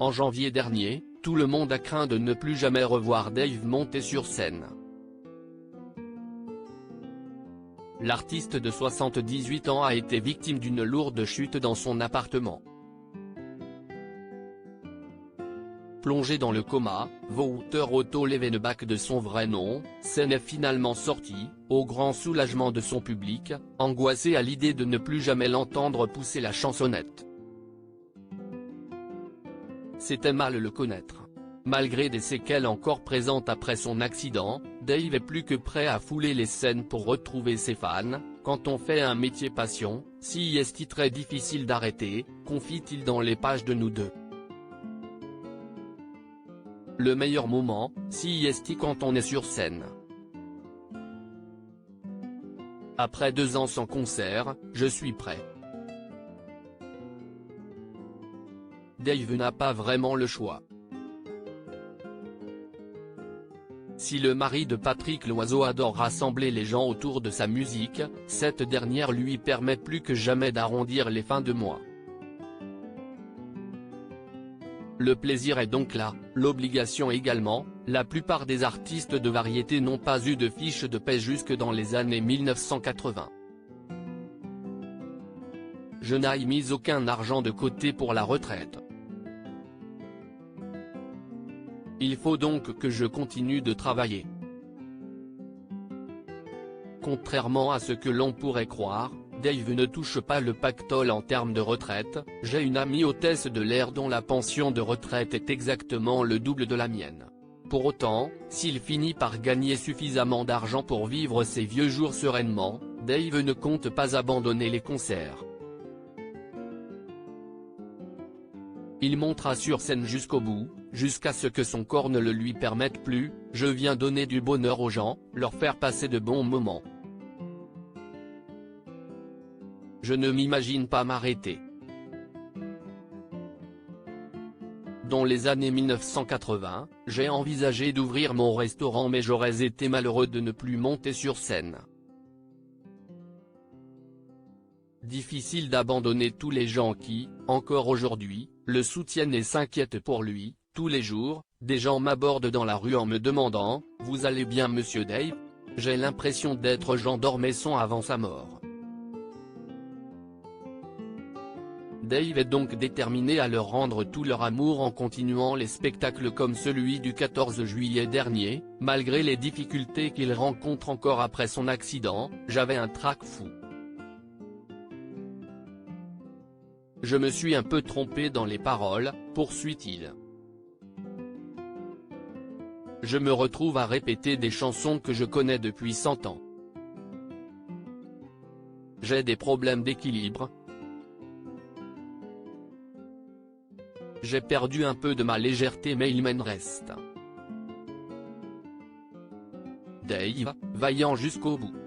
En janvier dernier, tout le monde a craint de ne plus jamais revoir Dave monter sur scène. L'artiste de 78 ans a été victime d'une lourde chute dans son appartement. Plongé dans le coma, Wouter Otto Levenbach de son vrai nom, s'en est finalement sorti, au grand soulagement de son public, angoissé à l'idée de ne plus jamais l'entendre pousser la chansonnette. C'était mal le connaître. Malgré des séquelles encore présentes après son accident, Dave est plus que prêt à fouler les scènes pour retrouver ses fans. Quand on fait un métier passion, si est très difficile d'arrêter, confie-t-il dans les pages de Nous deux. Le meilleur moment, si est quand on est sur scène. Après 2 ans sans concert, je suis prêt. Dave n'a pas vraiment le choix. Si le mari de Patrick Loiseau adore rassembler les gens autour de sa musique, cette dernière lui permet plus que jamais d'arrondir les fins de mois. Le plaisir est donc là, l'obligation également. La plupart des artistes de variété n'ont pas eu de fiche de paie jusque dans les années 1980. Je n'ai mis aucun argent de côté pour la retraite. Il faut donc que je continue de travailler. Contrairement à ce que l'on pourrait croire, Dave ne touche pas le pactole en termes de retraite. J'ai une amie hôtesse de l'air dont la pension de retraite est exactement le double de la mienne. Pour autant, s'il finit par gagner suffisamment d'argent pour vivre ses vieux jours sereinement, Dave ne compte pas abandonner les concerts. Il montera sur scène jusqu'au bout, jusqu'à ce que son corps ne le lui permette plus. Je viens donner du bonheur aux gens, leur faire passer de bons moments. Je ne m'imagine pas m'arrêter. Dans les années 1980, j'ai envisagé d'ouvrir mon restaurant mais j'aurais été malheureux de ne plus monter sur scène. Difficile d'abandonner tous les gens qui, encore aujourd'hui, le soutiennent et s'inquiètent pour lui. Tous les jours, des gens m'abordent dans la rue en me demandant « Vous allez bien monsieur Dave ?» J'ai l'impression d'être Jean d'Ormesson avant sa mort. Dave est donc déterminé à leur rendre tout leur amour en continuant les spectacles comme celui du 14 juillet dernier. Malgré les difficultés qu'il rencontre encore après son accident, j'avais un trac fou. Je me suis un peu trompé dans les paroles, poursuit-il. Je me retrouve à répéter des chansons que je connais depuis 100 ans. J'ai des problèmes d'équilibre. J'ai perdu un peu de ma légèreté mais il m'en reste. Dave, vaillant jusqu'au bout.